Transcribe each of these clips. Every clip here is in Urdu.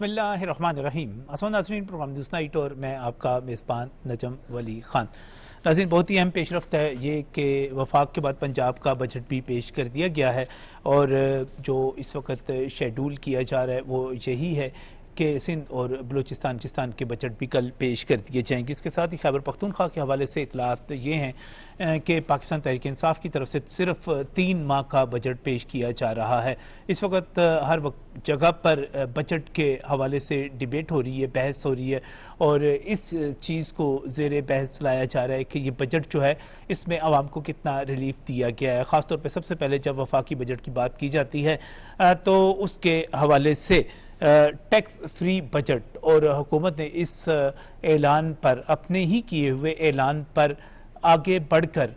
بسم اللہ الرحمن الرحیم۔ السلام ناظرین، پروگرام نیوز نائٹ اور میں آپ کا میزبان نجم ولی خان۔ ناظرین، بہت ہی اہم پیش رفت ہے یہ کہ وفاق کے بعد پنجاب کا بجٹ بھی پیش کر دیا گیا ہے، اور جو اس وقت شیڈول کیا جا رہا ہے وہ یہی ہے کہ سندھ اور بلوچستان کے بجٹ بھی کل پیش کر دیے جائیں گے۔ اس کے ساتھ ہی خیبر پختونخوا کے حوالے سے اطلاعات یہ ہیں کہ پاکستان تحریک انصاف کی طرف سے صرف 3 ماہ کا بجٹ پیش کیا جا رہا ہے۔ اس وقت ہر جگہ پر بجٹ کے حوالے سے ڈیبیٹ ہو رہی ہے، بحث ہو رہی ہے، اور اس چیز کو زیر بحث لایا جا رہا ہے کہ یہ بجٹ جو ہے اس میں عوام کو کتنا ریلیف دیا گیا ہے۔ خاص طور پہ سب سے پہلے جب وفاقی بجٹ کی بات کی جاتی ہے تو اس کے حوالے سے ٹیکس فری بجٹ، اور حکومت نے اس اعلان پر، اپنے ہی کیے ہوئے اعلان پر آگے بڑھ کر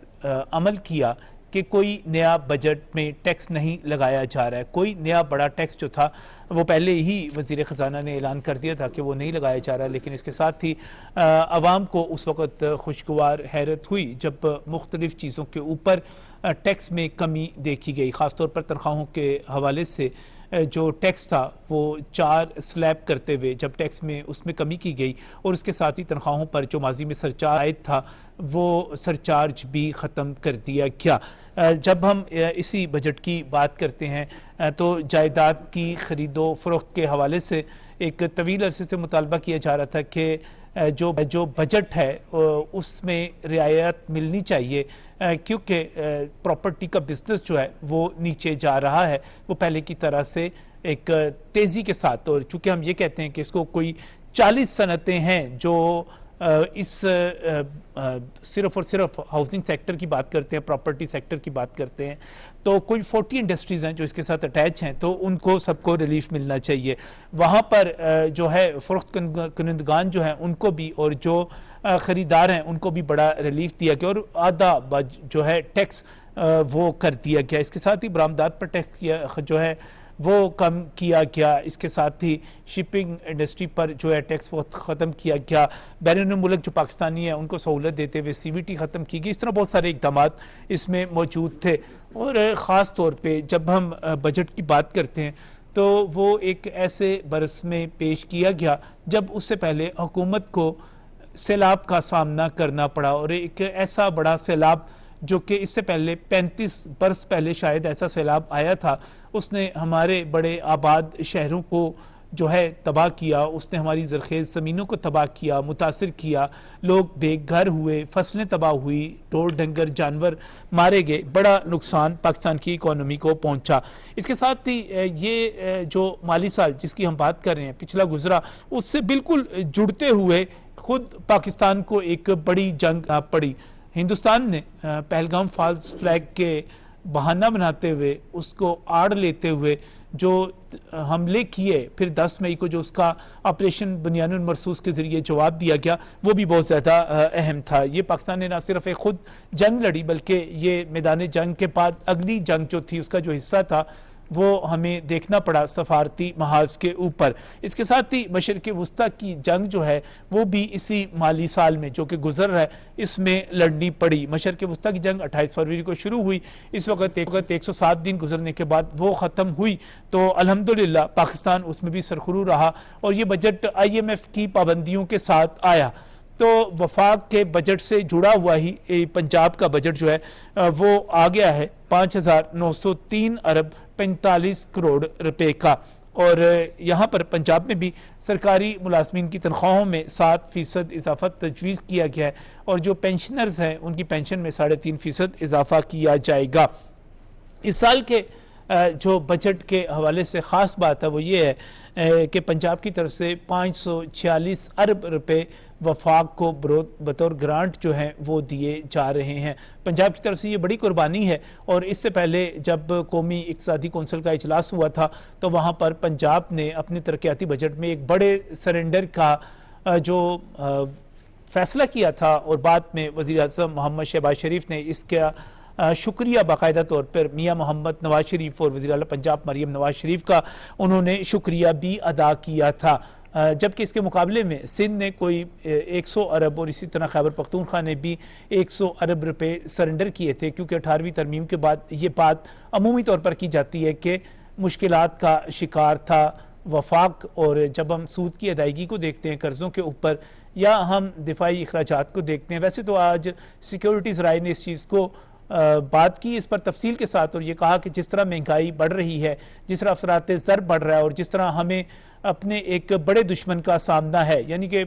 عمل کیا کہ کوئی نیا بجٹ میں ٹیکس نہیں لگایا جا رہا ہے۔ کوئی نیا بڑا ٹیکس جو تھا وہ پہلے ہی وزیر خزانہ نے اعلان کر دیا تھا کہ وہ نہیں لگایا جا رہا، لیکن اس کے ساتھ ہی عوام کو اس وقت خوشگوار حیرت ہوئی جب مختلف چیزوں کے اوپر ٹیکس میں کمی دیکھی گئی۔ خاص طور پر تنخواہوں کے حوالے سے جو ٹیکس تھا وہ 4 سلیب کرتے ہوئے جب ٹیکس میں اس میں کمی کی گئی، اور اس کے ساتھ ہی تنخواہوں پر جو ماضی میں سرچارج عائد تھا وہ سرچارج بھی ختم کر دیا گیا۔ جب ہم اسی بجٹ کی بات کرتے ہیں تو جائیداد کی خرید و فروخت کے حوالے سے ایک طویل عرصے سے مطالبہ کیا جا رہا تھا کہ جو بجٹ ہے اس میں رعایت ملنی چاہیے، کیونکہ پراپرٹی کا بزنس جو ہے وہ نیچے جا رہا ہے، وہ پہلے کی طرح سے ایک تیزی کے ساتھ، اور چونکہ ہم یہ کہتے ہیں کہ اس کو کوئی 40 صنعتیں ہیں جو اس صرف اور صرف ہاؤسنگ سیکٹر کی بات کرتے ہیں، پراپرٹی سیکٹر کی بات کرتے ہیں، تو کوئی 40 انڈسٹریز ہیں جو اس کے ساتھ اٹیچ ہیں، تو ان کو سب کو ریلیف ملنا چاہیے۔ وہاں پر جو ہے فروخت کنندگان جو ہیں ان کو بھی، اور جو خریدار ہیں ان کو بھی بڑا ریلیف دیا گیا، اور آدھا جو ہے ٹیکس وہ کر دیا گیا۔ اس کے ساتھ ہی برآمدات پر ٹیکس جو ہے وہ کم کیا گیا۔ اس کے ساتھ ہی شپنگ انڈسٹری پر جو ہے ٹیکس وہ ختم کیا گیا۔ بیرون ملک جو پاکستانی ہیں ان کو سہولت دیتے ہوئے CVT ختم کی گئی۔ اس طرح بہت سارے اقدامات اس میں موجود تھے، اور خاص طور پہ جب ہم بجٹ کی بات کرتے ہیں تو وہ ایک ایسے برس میں پیش کیا گیا جب اس سے پہلے حکومت کو سیلاب کا سامنا کرنا پڑا، اور ایک ایسا بڑا سیلاب جو کہ اس سے پہلے 35 برس پہلے شاید ایسا سیلاب آیا تھا، اس نے ہمارے بڑے آباد شہروں کو جو ہے تباہ کیا، اس نے ہماری زرخیز زمینوں کو تباہ کیا، متاثر کیا، لوگ بے گھر ہوئے، فصلیں تباہ ہوئی، ڈور ڈنگر جانور مارے گئے، بڑا نقصان پاکستان کی اکانومی کو پہنچا۔ اس کے ساتھ ہی یہ جو مالی سال جس کی ہم بات کر رہے ہیں پچھلا گزرا، اس سے بالکل جڑتے ہوئے خود پاکستان کو ایک بڑی جنگ پڑی۔ ہندوستان نے پہلگام فالز فلیگ کے بہانہ بناتے ہوئے، اس کو آڑ لیتے ہوئے جو حملے کیے، پھر 10 مئی کو جو اس کا آپریشن بنیان المرصوص کے ذریعے جواب دیا گیا، وہ بھی بہت زیادہ اہم تھا۔ یہ پاکستان نے نہ صرف ایک خود جنگ لڑی، بلکہ یہ میدان جنگ کے بعد اگلی جنگ جو تھی اس کا جو حصہ تھا وہ ہمیں دیکھنا پڑا سفارتی محاذ کے اوپر۔ اس کے ساتھ ہی مشرق وسطیٰ کی جنگ جو ہے وہ بھی اسی مالی سال میں جو کہ گزر رہا ہے اس میں لڑنی پڑی۔ مشرق وسطیٰ کی جنگ 28 فروری کو شروع ہوئی، اس وقت 107 دن گزرنے کے بعد وہ ختم ہوئی، تو الحمدللہ پاکستان اس میں بھی سرخرو رہا، اور یہ بجٹ IMF کی پابندیوں کے ساتھ آیا۔ تو وفاق کے بجٹ سے جڑا ہوا ہی پنجاب کا بجٹ جو ہے وہ آ گیا ہے 5,903 ارب 45 کروڑ روپے کا، اور یہاں پر پنجاب میں بھی سرکاری ملازمین کی تنخواہوں میں 7% اضافہ تجویز کیا گیا ہے، اور جو پینشنرز ہیں ان کی پینشن میں 3.5% اضافہ کیا جائے گا۔ اس سال کے جو بجٹ کے حوالے سے خاص بات ہے وہ یہ ہے کہ پنجاب کی طرف سے 546 ارب روپے وفاق کو بطور گرانٹ جو ہیں وہ دیے جا رہے ہیں۔ پنجاب کی طرف سے یہ بڑی قربانی ہے، اور اس سے پہلے جب قومی اقتصادی کونسل کا اجلاس ہوا تھا تو وہاں پر پنجاب نے اپنے ترقیاتی بجٹ میں ایک بڑے سرنڈر کا جو فیصلہ کیا تھا، اور بعد میں وزیر اعظم محمد شہباز شریف نے اس کا شکریہ باقاعدہ طور پر میاں محمد نواز شریف اور وزیر اعلیٰ پنجاب مریم نواز شریف کا انہوں نے شکریہ بھی ادا کیا تھا، جبکہ اس کے مقابلے میں سندھ نے کوئی 100 ارب اور اسی طرح خیبر پختونخوا نے بھی 100 ارب روپے سرنڈر کیے تھے، کیونکہ 18ویں ترمیم کے بعد یہ بات عمومی طور پر کی جاتی ہے کہ مشکلات کا شکار تھا وفاق اور جب ہم سود کی ادائیگی کو دیکھتے ہیں قرضوں کے اوپر یا ہم دفاعی اخراجات کو دیکھتے ہیں. ویسے تو آج سیکیورٹیز رائے نے اس چیز کو بات کی اس پر تفصیل کے ساتھ اور یہ کہا کہ جس طرح مہنگائی بڑھ رہی ہے, جس طرح اثرات زر بڑھ رہا ہے اور جس طرح ہمیں اپنے ایک بڑے دشمن کا سامنا ہے, یعنی کہ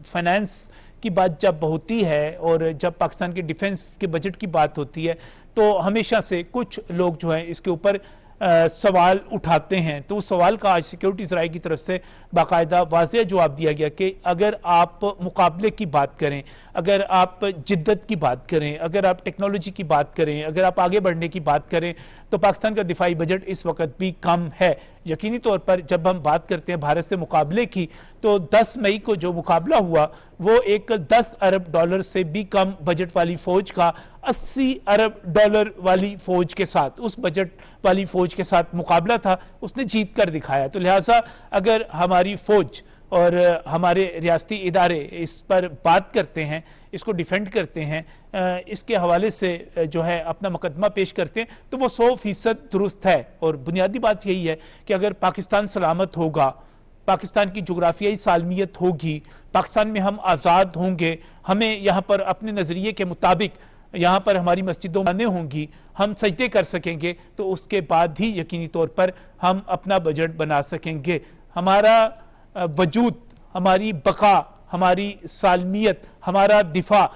فائنانس کی بات جب ہوتی ہے اور جب پاکستان کے ڈیفنس کے بجٹ کی بات ہوتی ہے تو ہمیشہ سے کچھ لوگ جو ہیں اس کے اوپر سوال اٹھاتے ہیں. تو اس سوال کا آج سیکیورٹیز رائے کی طرف سے باقاعدہ واضح جواب دیا گیا کہ اگر آپ مقابلے کی بات کریں, اگر آپ جدت کی بات کریں, اگر آپ ٹیکنالوجی کی بات کریں, اگر آپ آگے بڑھنے کی بات کریں تو پاکستان کا دفاعی بجٹ اس وقت بھی کم ہے. یقینی طور پر جب ہم بات کرتے ہیں بھارت سے مقابلے کی تو 10 مئی کو جو مقابلہ ہوا وہ ایک 10 ارب ڈالر سے بھی کم بجٹ والی فوج کا 80 ارب ڈالر والی فوج کے ساتھ, اس بجٹ والی فوج کے ساتھ مقابلہ تھا. اس نے جیت کر دکھایا. تو لہٰذا اگر ہماری فوج اور ہمارے ریاستی ادارے اس پر بات کرتے ہیں, اس کو ڈیفینڈ کرتے ہیں, اس کے حوالے سے جو ہے اپنا مقدمہ پیش کرتے ہیں تو وہ 100% درست ہے. اور بنیادی بات یہی ہے کہ اگر پاکستان سلامت ہوگا, پاکستان کی جغرافیائی سالمیت ہوگی, پاکستان میں ہم آزاد ہوں گے, ہمیں یہاں پر اپنے نظریے کے مطابق یہاں پر ہماری مسجدوں میں ہوں گی, ہم سجدے کر سکیں گے, تو اس کے بعد ہی یقینی طور پر ہم اپنا بجٹ بنا سکیں گے. ہمارا وجود, ہماری بقا, ہماری سالمیت, ہمارا دفاع,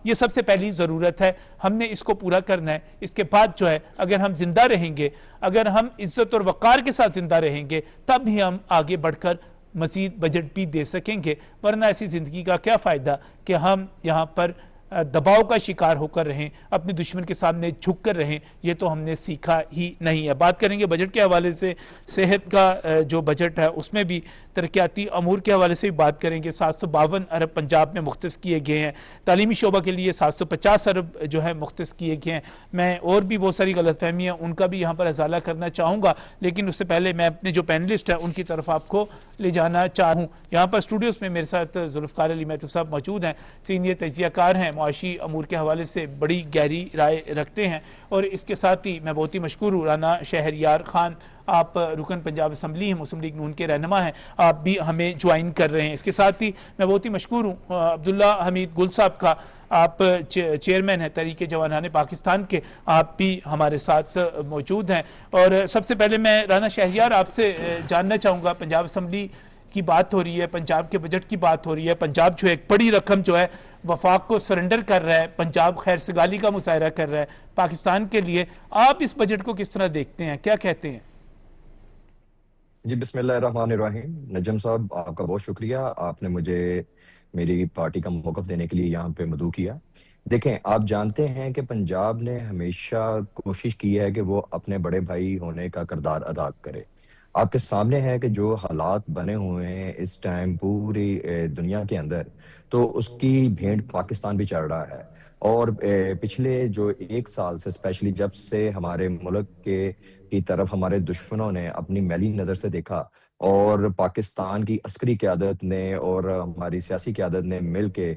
یہ سب سے پہلی ضرورت ہے. ہم نے اس کو پورا کرنا ہے. اس کے بعد جو ہے اگر ہم زندہ رہیں گے, اگر ہم عزت اور وقار کے ساتھ زندہ رہیں گے, تب ہی ہم آگے بڑھ کر مزید بجٹ بھی دے سکیں گے. ورنہ ایسی زندگی کا کیا فائدہ کہ ہم یہاں پر دباؤ کا شکار ہو کر رہیں, اپنے دشمن کے سامنے جھک کر رہیں. یہ تو ہم نے سیکھا ہی نہیں ہے. بات کریں گے بجٹ کے حوالے سے. صحت کا جو بجٹ ہے اس میں بھی ترقیاتی امور کے حوالے سے بھی بات کریں گے. 752 ارب پنجاب میں مختص کیے گئے ہیں. تعلیمی شعبہ کے لیے 750 ارب جو ہے مختص کیے گئے ہیں. میں اور بھی بہت ساری غلط فہمیاں ان کا بھی یہاں پر ازالہ کرنا چاہوں گا, لیکن اس سے پہلے میں اپنے جو پینلسٹ ہیں ان کی طرف آپ کو لے جانا چاہوں. یہاں پر اسٹوڈیوز میں میرے ساتھ ذوالفقار علی مہتو صاحب موجود ہیں, سینئر تجزیہ کار ہیں, معاشی امور کے حوالے سے بڑی گہری رائے رکھتے ہیں. اور اس کے ساتھ ہی میں بہت ہی مشکور ہوں رانا شہریار خان, آپ رکن پنجاب اسمبلی ہیں, مسلم لیگ نون کے رہنما ہیں, آپ بھی ہمیں جوائن کر رہے ہیں. اس کے ساتھ ہی میں بہت ہی مشکور ہوں عبداللہ حمید گل صاحب کا, آپ چیئرمین ہیں تحریک جوانان پاکستان کے, آپ بھی ہمارے ساتھ موجود ہیں. اور سب سے پہلے میں رانا شہریار آپ سے جاننا چاہوں گا, پنجاب اسمبلی کی بات ہو رہی ہے, پنجاب کے بجٹ کی بات ہو رہی ہے, پنجاب جو ایک بڑی رقم جو ہے وفاق کو سرنڈر کر رہا ہے, پنجاب خیر سگالی کا مظاہرہ کر رہا ہے پاکستان کے لیے. آپ اس بجٹ کو کس طرح دیکھتے ہیں, کیا کہتے ہیں؟ جی بسم اللہ الرحمن الرحیم. نجم صاحب آپ کا بہت شکریہ, آپ نے مجھے میری پارٹی کا موقف دینے کے لیے یہاں پہ مدعو کیا. دیکھیں, آپ جانتے ہیں کہ پنجاب نے ہمیشہ کوشش کی ہے کہ وہ اپنے بڑے بھائی ہونے کا کردار ادا کرے. آپ کے سامنے ہے کہ جو حالات بنے ہوئے ہیں اس ٹائم پوری دنیا کے اندر, تو اس کی بھینٹ پاکستان بھی چڑھ رہا ہے. اور پچھلے جو 1 سال سے اسپیشلی جب سے ہمارے ملک کی طرف ہمارے دشمنوں نے اپنی میلی نظر سے دیکھا اور پاکستان کی عسکری قیادت نے اور ہماری سیاسی قیادت نے مل کے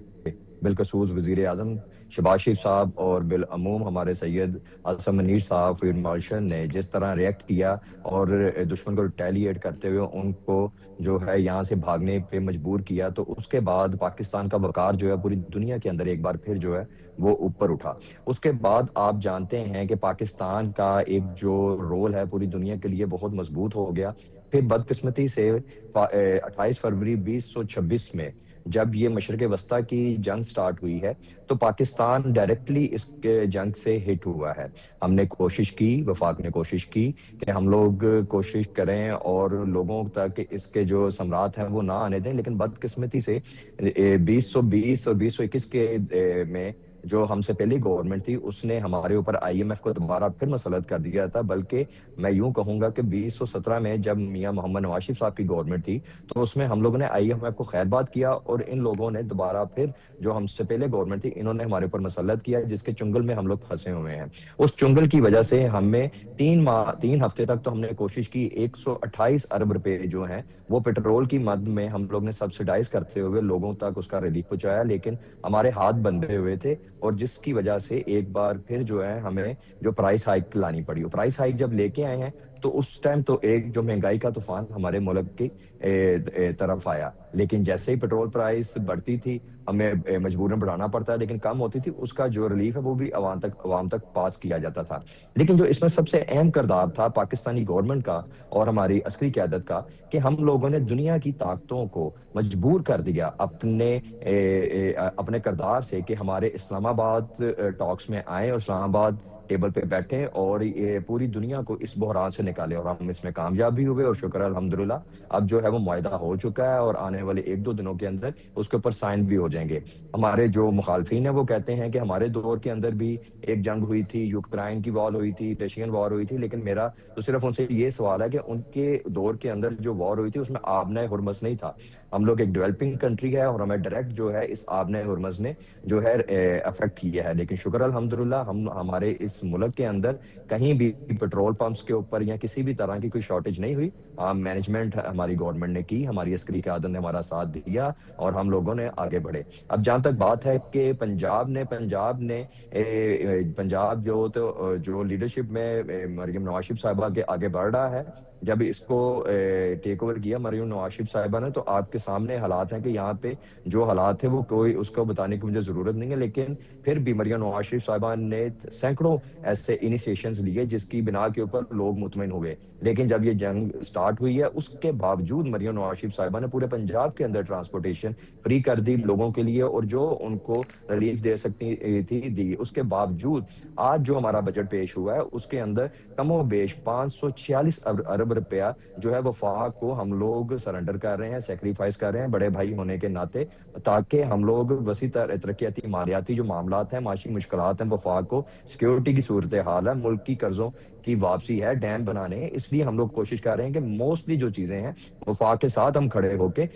بالخصوص وزیر اعظم شہباز شریف صاحب اور بالعموم ہمارے سید اعظم منیر صاحب فیلڈ مارشل نے جس طرح ریئیکٹ کیا اور دشمن کو ریٹیلیٹ کرتے ہوئے ان کو جو ہے یہاں سے بھاگنے پہ مجبور کیا, تو اس کے بعد پاکستان کا وقار جو ہے پوری دنیا کے اندر ایک بار پھر جو ہے وہ اوپر اٹھا. اس کے بعد آپ جانتے ہیں کہ پاکستان کا ایک جو رول ہے پوری دنیا کے لیے بہت مضبوط ہو گیا. پھر بدقسمتی سے 28 فروری 2026 میں جب یہ مشرق وسطیٰ کی جنگ سٹارٹ ہوئی ہے تو پاکستان ڈائریکٹلی اس کے جنگ سے ہٹ ہوا ہے. ہم نے کوشش کی, وفاق نے کوشش کی کہ ہم لوگ کوشش کریں اور لوگوں تک اس کے جو ثمرات ہیں وہ نہ آنے دیں, لیکن بدقسمتی سے 2020 اور 2021 کے میں جو ہم سے پہلی گورنمنٹ تھی اس نے ہمارے اوپر IMF کو دوبارہ پھر مسلط کر دیا تھا. بلکہ میں یوں کہوں گا کہ 2017 میں جب میاں محمد نواز شریف صاحب کی گورنمنٹ تھی تو اس میں ہم لوگوں نے IMF کو خیر بات کیا, اور ان لوگوں نے دوبارہ پھر جو ہم سے پہلے گورنمنٹ تھی انہوں نے ہمارے اوپر مسلط کیا, جس کے چنگل میں ہم لوگ پھنسے ہوئے ہیں. اس چنگل کی وجہ سے ہمیں 3 ہفتے تک تو ہم نے کوشش کی 128 ارب روپے جو ہیں وہ پیٹرول کی مد میں ہم لوگ نے سبسیڈائز کرتے ہوئے لوگوں تک اس کا ریلیف پہنچایا, لیکن ہمارے ہاتھ بندھے ہوئے تھے, اور جس کی وجہ سے ایک بار پھر جو ہے ہمیں جو پرائس ہائیک لانی پڑی. پرائس ہائیک جب لے کے آئے ہیں تو اس ٹائم تو ایک جو مہنگائی کا طوفان ہمارے ملک کی طرف آیا، لیکن جیسے ہی پیٹرول پرائس بڑھتی تھی ہمیں مجبوراً بڑھانا پڑتا ہے، لیکن کم ہوتی تھی اس کا جو ریلیف ہے وہ بھی عوام تک پاس کیا جاتا تھا۔ لیکن جو اس میں سب سے اہم کردار تھا پاکستانی گورنمنٹ کا اور ہماری عسکری قیادت کا، کہ ہم لوگوں نے دنیا کی طاقتوں کو مجبور کر دیا اپنے کردار سے کہ ہمارے اسلام آباد ٹاکس میں آئیں اور اسلام آباد ٹیبل پہ بیٹھیں اور یہ پوری دنیا کو اس بحران سے نکالیں، اور ہم اس میں کامیاب بھی ہوئے اور شکر الحمدللہ اب جو ہے وہ معاہدہ ہو چکا ہے اور آنے والے 1-2 دنوں کے اندر اس کے اوپر سائن بھی ہو جائیں گے۔ ہمارے جو مخالفین ہیں وہ کہتے ہیں کہ ہمارے دور کے اندر بھی ایک جنگ ہوئی تھی، یوکرائن کی وار ہوئی تھی، رشین وار ہوئی تھی، لیکن میرا تو صرف ان سے یہ سوال ہے کہ ان کے دور کے اندر جو وار ہوئی تھی اس میں آبنہ ہرمز نہیں تھا۔ ہم لوگ ایک ڈیولپنگ کنٹری ہے اور ہمیں ڈائریکٹ جو ہے اس آبنہ ہرمز نے جو ہے افیکٹ کیا ہے، لیکن شکر الحمدللہ ہمارے اس ملک کے اندر کہیں بھی پیٹرول پمپس کے اوپر یا کسی بھی طرح کی کوئی شارٹیج نہیں ہوئی۔ مینجمنٹ ہماری گورنمنٹ نے کی، ہماری عسکری قیادت نے ہمارا ساتھ دیا اور ہم لوگوں نے آگے بڑھے۔ اب جہاں تک بات ہے کہ پنجاب جو لیڈرشپ میں مریم نواز شریف صاحبہ کے آگے بڑھ رہا ہے، جب اس کو ٹیک اوور کیا مریم نواز شریف صاحبہ نے، تو آپ کے سامنے حالات ہیں کہ یہاں پہ جو حالات ہیں وہ کوئی اس کو بتانے کی مجھے ضرورت نہیں ہے، لیکن پھر بھی مریم نواز شریف صاحبہ نے سینکڑوں ایسے انیشیشنز لیے جس کی بنا کے اوپر لوگ مطمئن ہوئے، لیکن جب یہ جنگ سٹارٹ ہوئی ہے اس کے باوجود مریم نواز شریف صاحبہ نے پورے پنجاب کے اندر ٹرانسپورٹیشن فری کر دی لوگوں کے لیے، اور جو ان کو ریلیف دے سکتی تھی دی۔ اس کے باوجود آج جو ہمارا بجٹ پیش ہوا ہے اس کے اندر کم و بیش 546 ارب روپیہ جو ہے وفاق کو ہم لوگ سرنڈر کر رہے ہیں، سیکریفائز کر رہے ہیں بڑے بھائی ہونے کے ناطے، تاکہ ہم لوگ وسیع ترقیاتی مالیاتی جو معاملات ہیں، معاشی مشکلات ہیں، وفاق کو سیکیورٹی کی صورتحال ہے، ملک کی قرضوں کی واپسی ہے، ڈیم بنانے ہیں، اس لیے ہم لوگ کوشش کر رہے ہیں کہ موسٹلی جو چیزیں ہیں وفاق کے ساتھ ہم کھڑے ہو کے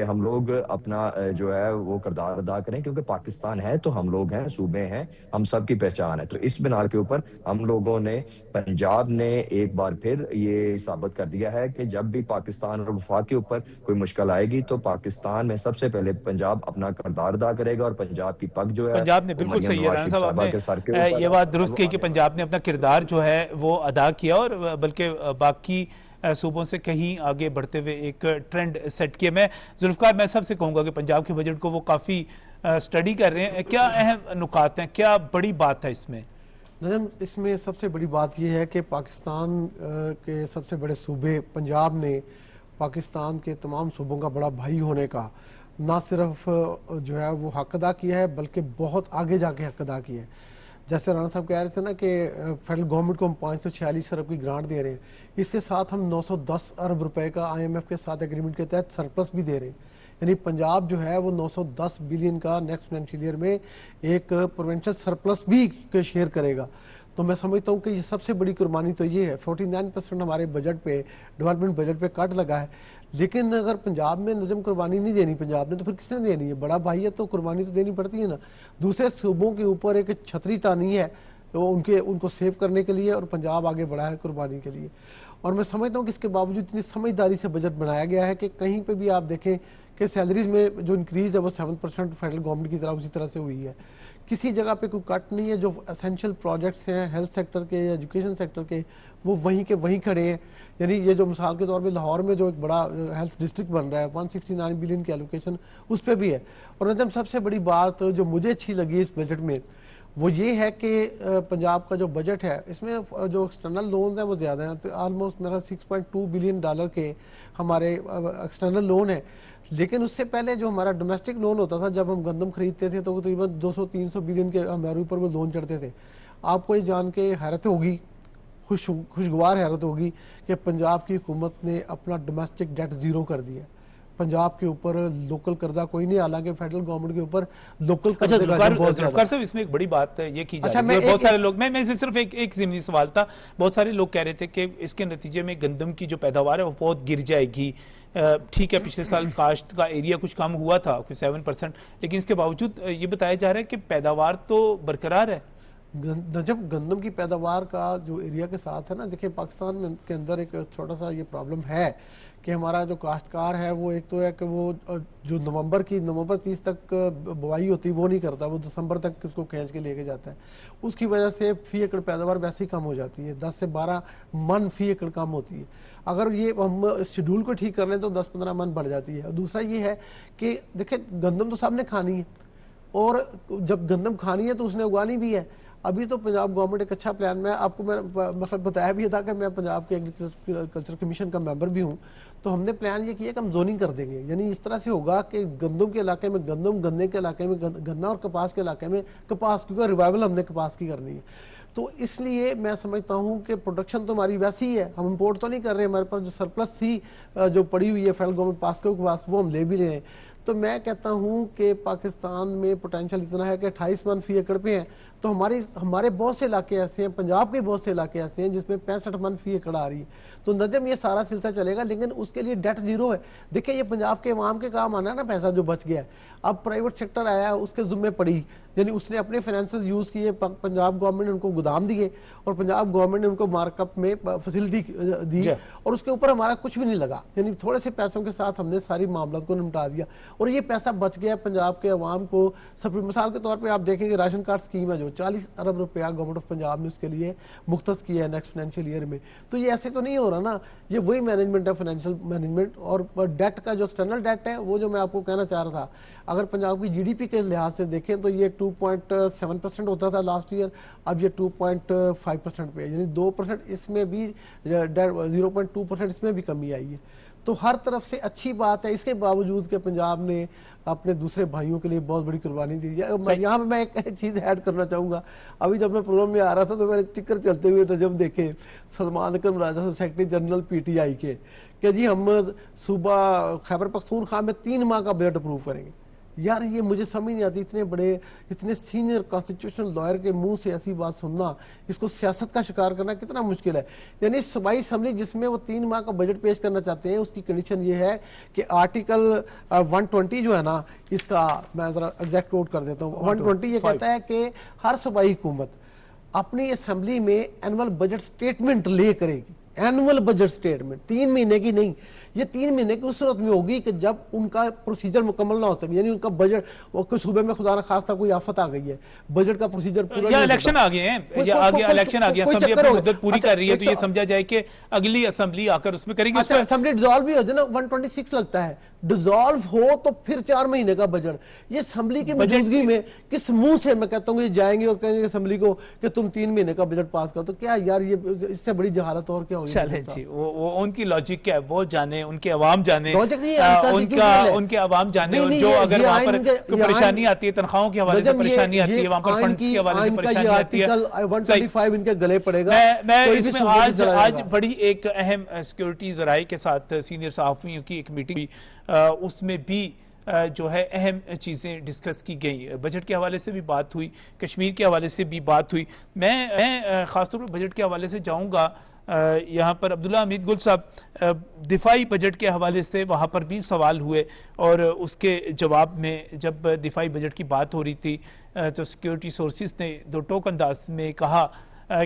ہم لوگ اپنا جو ہے وہ کردار ادا کریں، کیونکہ پاکستان ہے تو ہم لوگ ہیں، صوبے ہیں، ہم سب کی پہچان ہے۔ تو اس بنا کے اوپر ہم لوگوں نے پنجاب نے ایک بار پھر یہ ثابت کر دیا ہے کہ جب بھی پاکستان اور وفاق کے اوپر کوئی مشکل آئے گی تو پاکستان میں سب سے پہلے پنجاب اپنا کردار ادا کرے گا، اور پنجاب کی پگ جو ہے پنجاب نے وہ بالکل مریم صحیح ہے نواز رانا شریف صاحب، آپ صاحبہ کے سر کے نے اوپر یہ بات درست کی کہ پنجاب نے اپنا کردار جو ہے وہ ادا کیا، اور بلکہ باقی صوبوں سے کہیں آگے بڑھتے ہوئے ایک ٹرینڈ سیٹ کیا۔ میں ذوالفقار میں سب سے کہوں گا کہ پنجاب کے بجٹ کو وہ کافی سٹڈی کر رہے ہیں، کیا اہم نکات ہیں، کیا بڑی بات ہے اس میں؟ نظم، اس میں سب سے بڑی بات یہ ہے کہ پاکستان کے سب سے بڑے صوبے پنجاب نے پاکستان کے تمام صوبوں کا بڑا بھائی ہونے کا نہ صرف جو ہے وہ حق ادا کیا ہے بلکہ بہت آگے جا کے حق ادا کیا ہے۔ جیسے رانا صاحب کہہ رہے تھے نا کہ فیڈرل گورنمنٹ کو ہم 546 ارب کی گرانٹ دے رہے ہیں، اس کے ساتھ ہم 910 ارب روپے کا IMF کے ساتھ ایگریمنٹ کے تحت سرپلس بھی دے رہے ہیں، یعنی پنجاب جو ہے وہ 910 بلین کا نیکسٹ فائنینشیل ایئر میں ایک پروونشل سرپلس بھی شیئر کرے گا۔ تو میں سمجھتا ہوں کہ یہ سب سے بڑی قربانی تو یہ ہے۔ 49% ہمارے بجٹ پہ، ڈیولپمنٹ بجٹ پہ کٹ لگا ہے، لیکن اگر پنجاب میں نظم قربانی نہیں دینی پنجاب نے تو پھر کس نے دینی ہے؟ بڑا بھائی ہے تو قربانی تو دینی پڑتی ہے نا۔ دوسرے صوبوں کے اوپر ایک چھتری تانی ہے تو ان کو سیو کرنے کے لیے، اور پنجاب آگے بڑھا ہے قربانی کے لیے۔ اور میں سمجھتا ہوں کہ اس کے باوجود اتنی سمجھداری سے بجٹ بنایا گیا ہے کہ کہیں پہ بھی آپ دیکھیں کہ سیلریز میں جو انکریز ہے وہ 7% فیڈرل گورنمنٹ کی طرف اسی طرح سے ہوئی ہے، کسی جگہ پہ کوئی کٹ نہیں ہے۔ جو اسینشیل پروجیکٹس ہیں ہیلتھ سیکٹر کے یا ایجوکیشن سیکٹر کے، وہ وہیں کے وہیں کھڑے ہیں۔ یعنی یہ جو مثال کے طور پہ لاہور میں جو ایک بڑا ہیلتھ ڈسٹرکٹ بن رہا ہے 169 بلین کی ایلوکیشن اس پہ بھی ہے۔ اور نظم سب سے بڑی بات جو مجھے اچھی لگی اس بجٹ میں وہ یہ ہے کہ پنجاب کا جو بجٹ ہے اس میں جو ایکسٹرنل لونز ہیں وہ زیادہ ہیں، آلموسٹ میرا 6.2 بلین ڈالر کے ہمارے ایکسٹرنل لون ہیں، لیکن اس سے پہلے جو ہمارا ڈومیسٹک لون ہوتا تھا جب ہم گندم خریدتے تھے تو تقریباً 200-300 بلین کے ہمارے اوپر وہ لون چڑھتے تھے۔ آپ کو یہ جان کے حیرت ہوگی، خوشگوار حیرت ہوگی کہ پنجاب کی حکومت نے اپنا ڈومیسٹک ڈیٹ زیرو کر دیا۔ پنجاب کے اوپر لوکل قرضہ کوئی نہیں، حالانکہ فیڈرل گورنمنٹ کے اوپر لوکل قرضے کا بہت زیادہ۔ صاحب اس میں ایک بڑی بات یہ کی جا رہی ہے، بہت سارے لوگ، میں اس میں صرف ایک ضمنی سوال تھا، بہت سارے لوگ کہہ رہے تھے کہ اس کے نتیجے میں گندم کی جو پیداوار ہے وہ بہت گر جائے گی۔ ٹھیک ہے پچھلے سال کاشت کا ایریا کچھ کم ہوا تھا کوئی 7%، لیکن اس کے باوجود یہ بتایا جا رہا ہے کہ پیداوار تو برقرار ہے۔ جب گندم کی پیداوار کا جو ایریا کے ساتھ ہے نا، دیکھیں پاکستان کے اندر ایک چھوٹا سا یہ پرابلم ہے کہ ہمارا جو کاشتکار ہے وہ ایک تو ہے کہ وہ جو نومبر 30 تک بوائی ہوتی ہے وہ نہیں کرتا، وہ دسمبر تک اس کو کھینچ کے لے کے جاتا ہے. اس کی وجہ سے فی ایکڑ پیداوار ویسے ہی کم ہو جاتی ہے، 10 سے 12 من فی ایکڑ کم ہوتی ہے. اگر یہ ہم شیڈول کو ٹھیک کر لیں تو 10-15 من بڑھ جاتی ہے. دوسرا یہ ہے کہ دیکھیں گندم تو سب نے کھانی ہے، اور جب گندم کھانی ہے تو اس نے اگانی بھی ہے. ابھی تو پنجاب گورنمنٹ ایک اچھا پلان میں آپ کو میں مطلب بتایا بھی تھا کہ میں پنجاب کے ایگریکلچر کمیشن کا ممبر بھی ہوں، تو ہم نے پلان یہ کیا کہ ہم زوننگ کر دیں گے. یعنی اس طرح سے ہوگا کہ گندم کے علاقے میں گندم، گنے کے علاقے میں گنا، اور کپاس کے علاقے میں کپاس، کیونکہ ریوائول ہم نے کپاس کی کرنی ہے. تو اس لیے میں سمجھتا ہوں کہ پروڈکشن تو ہماری ویسی ہی ہے، ہم امپورٹ تو نہیں کر رہے، ہمارے پاس جو سرپلس تھی جو پڑی ہوئی ہے فیڈرل گورنمنٹ پاس کے پاس وہ ہم لے بھی لے رہے ہیں. تو میں کہتا ہوں کہ پاکستان میں پوٹینشیل اتنا ہے کہ 28 من فی ایکڑ پہ ہیں. تو ہمارے بہت سے علاقے ایسے ہیں، پنجاب کے بہت سے علاقے ایسے ہیں جس میں 65 من فی ایکڑ آ رہی ہے. تو نجم یہ سارا سلسلہ چلے گا، لیکن اس کے لیے ڈیٹ زیرو ہے. دیکھیں یہ پنجاب کے عوام کے کام آنا ہے نا، پیسہ جو بچ گیا ہے. اب پرائیویٹ سیکٹر آیا، اس کے ذمے پڑی، یعنی اس نے اپنے فائنینسز یوز کیے، پنجاب گورنمنٹ نے ان کو گودام دیے، اور پنجاب گورنمنٹ نے ان کو مارک اپ میں فیسلٹی دی، اور اس کے اوپر ہمارا کچھ بھی نہیں لگا. یعنی تھوڑے سے پیسوں کے ساتھ ہم نے ساری معاملات کو نمٹا دیا، اور یہ پیسہ بچ گیا پنجاب کے عوام کو. مثال کے طور پہ آپ دیکھیں کہ راشن کارڈ اسکیم ہے جو 40 ارب روپیہ گورنمنٹ آف پنجاب نے اس کے لیے مختص کیا ہے نیکسٹ فائنینشیل ایئر میں. تو یہ ایسے تو نہیں ہو رہا نا، یہ وہی مینجمنٹ ہے، فائنینشیل مینجمنٹ. اور ڈیٹ کا جو ایکسٹرنل ڈیٹ ہے وہ جو میں آپ کو کہنا چاہ رہا تھا، اگر پنجاب کی جی ڈی پی کے لحاظ سے دیکھیں تو یہ 2.7% ہوتا تھا لاسٹ ایئر، اب یہ 2.5% پہ ہے. یعنی 2% اس میں بھی 0.2% اس میں بھی کمی آئی ہے. تو ہر طرف سے اچھی بات ہے. اس کے باوجود کہ پنجاب نے اپنے دوسرے بھائیوں کے لیے بہت بڑی قربانی دی ہے. یہاں پہ میں ایک چیز ایڈ کرنا چاہوں گا. ابھی جب میں پروگرام میں آ رہا تھا تو میں نے ٹکر چلتے ہوئے تھے جب دیکھے Salman Akram Raja secretary general P T I کے کہ جی ہم صوبہ خیبر پختونخوا میں 3 ماہ کا بجٹ اپروو کریں گے. یار یہ مجھے سمجھ نہیں آتی، اتنے سینئر کانسٹیٹیوشنل لائر کے منہ سے ایسی بات سننا، اس کو سیاست کا شکار کرنا کتنا مشکل ہے. یعنی صوبائی اسمبلی جس میں وہ 3 ماہ کا بجٹ پیش کرنا چاہتے ہیں، اس کی کنڈیشن یہ ہے کہ آرٹیکل 120 جو ہے نا، اس کا میں ذرا ایگزیکٹ کوٹ کر دیتا ہوں. 120 یہ کہتا ہے کہ ہر صوبائی حکومت اپنی اسمبلی میں اینول بجٹ سٹیٹمنٹ لے کرے گی. اینول بجٹ سٹیٹمنٹ 3 مہینے کی نہیں، یہ 3 مہینے کی اس صورت میں ہوگی کہ جب ان کا پروسیجر مکمل نہ ہو سکے. یعنی ان کا بجٹ، کوئی صوبے میں خدا نہ خواستہ کوئی آفت آ گئی ہے، بجٹ کا پروسیجر پورا یا الیکشن آ گئے ہیں، یا آگے الیکشن آ گیا، اسمبلی اپنی مدت پوری کر رہی ہے، تو یہ سمجھا جائے کہ اگلی اسمبلی آ کر اس میں کرے گی. اچھا اسمبلی ڈیزالو بھی ہو جائے نا، 126 لگتا ہے ڈیزالو ہو تو پھر 4 مہینے کا بجٹ. یہ اسمبلی کی موجودگی میں کس منہ سے میں کہتا ہوں یہ جائیں گے اور کہیں گے اسمبلی کو کہ تم 3 مہینے کا بجٹ پاس کرو؟ تو کیا یار یہ اس سے بڑی جہالت اور کیا ہوگی؟ چلیں جی، وہ ان کی لاجک کیا ہے وہ جانے، ان کے عوام جانے، ان کے عوام جانے. جو اگر وہاں پر کوئی پریشانی آتی ہے، تنخواہوں کے حوالے سے پریشانی آتی ہے، وہاں پر فنڈز کے حوالے سے پریشانی آتی ہے، 125 ان کے گلے پڑے گا. میں اس میں آج بڑی ایک اہم سیکیورٹی ذرائع کے ساتھ سینئر صحافیوں کی ایک میٹنگ ہوئی، اس میں بھی جو ہے اہم چیزیں ڈسکس کی گئی. بجٹ کے حوالے سے بھی بات ہوئی، کشمیر کے حوالے سے بھی بات ہوئی. میں خاص طور پر بجٹ کے حوالے سے جاؤں گا. یہاں پر عبداللہ حمید گل صاحب، دفاعی بجٹ کے حوالے سے وہاں پر بھی سوال ہوئے، اور اس کے جواب میں جب دفاعی بجٹ کی بات ہو رہی تھی تو سیکیورٹی سورسز نے دو ٹوک انداز میں کہا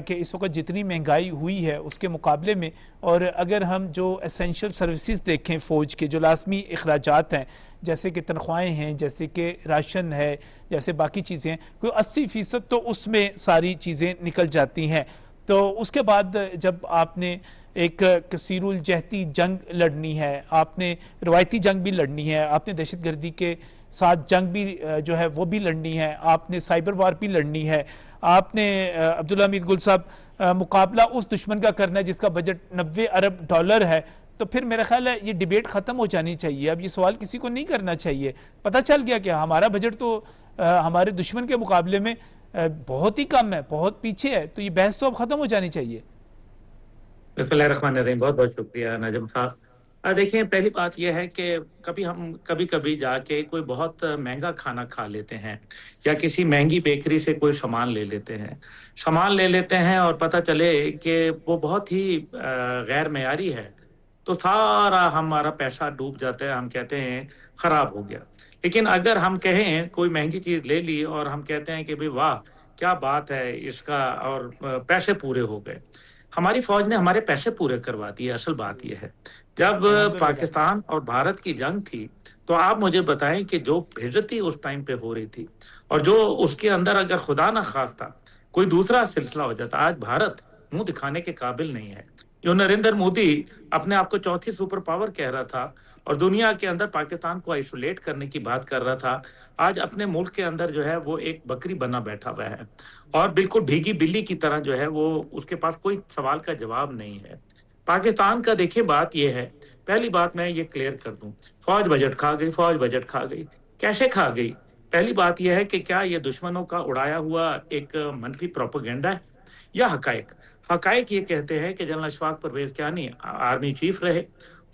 کہ اس وقت جتنی مہنگائی ہوئی ہے اس کے مقابلے میں، اور اگر ہم جو اسینشل سروسز دیکھیں فوج کے جو لازمی اخراجات ہیں، جیسے کہ تنخواہیں ہیں، جیسے کہ راشن ہے، جیسے باقی چیزیں ہیں، کوئی 80% تو اس میں ساری چیزیں نکل جاتی ہیں. تو اس کے بعد جب آپ نے ایک کثیر الجہتی جنگ لڑنی ہے، آپ نے روایتی جنگ بھی لڑنی ہے، آپ نے دہشت گردی کے ساتھ جنگ بھی جو ہے وہ بھی لڑنی ہے، آپ نے سائبر وار بھی لڑنی ہے، آپ نے عبداللہ حمید گل صاحب مقابلہ اس دشمن کا کرنا ہے جس کا بجٹ 90 ارب ڈالر ہے، تو پھر میرا خیال ہے یہ ڈیبیٹ ختم ہو جانی چاہیے. اب یہ سوال کسی کو نہیں کرنا چاہیے. پتہ چل گیا کہ ہمارا بجٹ تو ہمارے دشمن کے مقابلے میں بہت ہی کم ہے، بہت پیچھے ہے، تو یہ بحث تو اب ختم ہو جانی چاہیے. بسم اللہ الرحمن الرحیم. بہت بہت شکریہ نجم صاحب. دیکھیں پہلی بات یہ ہے کہ ہم کبھی جا کے کوئی بہت مہنگا کھانا کھا لیتے ہیں، یا کسی مہنگی بیکری سے کوئی سامان لے لیتے ہیں اور پتہ چلے کہ وہ بہت ہی غیر معیاری ہے، تو سارا ہمارا پیسہ ڈوب جاتا ہے. ہم کہتے ہیں خراب ہو گیا. لیکن اگر ہم کہیں کوئی مہنگی چیز لے لی اور ہم کہتے ہیں کہ بھئی واہ کیا بات ہے اس کا، اور پیسے پورے ہو گئے. ہماری فوج نے ہمارے پیسے پورے کروا دیے. اصل بات یہ ہے جب پاکستان اور بھارت کی جنگ تھی تو آپ مجھے بتائیں کہ جو ہجرتی اس ٹائم پہ ہو رہی تھی اور جو اس کے اندر اگر خدا نہ خواستہ کوئی دوسرا سلسلہ ہو جاتا, آج بھارت منہ دکھانے کے قابل نہیں ہے. جو نریندر مودی اپنے آپ کو چوتھی سپر پاور کہہ رہا تھا اور دنیا کے اندر پاکستان کو آئسولیٹ کرنے کی بات کر رہا تھا, آج اپنے ملک کے اندر جو ہے وہ ایک بکری بنا بیٹھا ہوا ہے اور بالکل بھیگی بلی کی طرح جو ہے وہ اس کے پاس کوئی سوال کا جواب نہیں ہے. پاکستان کا دیکھیں بات یہ ہے, پہلی بات میں یہ کلیئر کر دوں, فوج بجٹ کھا گئی, فوج بجٹ کھا گئی. کیسے کھا گئی؟ پہلی بات یہ ہے کہ کیا یہ دشمنوں کا اڑایا ہوا ایک منفی پروپیگنڈا ہے یا حقائق؟ حقائق یہ کہتے ہیں کہ general Ashfaq Parvez Kayani army chief رہے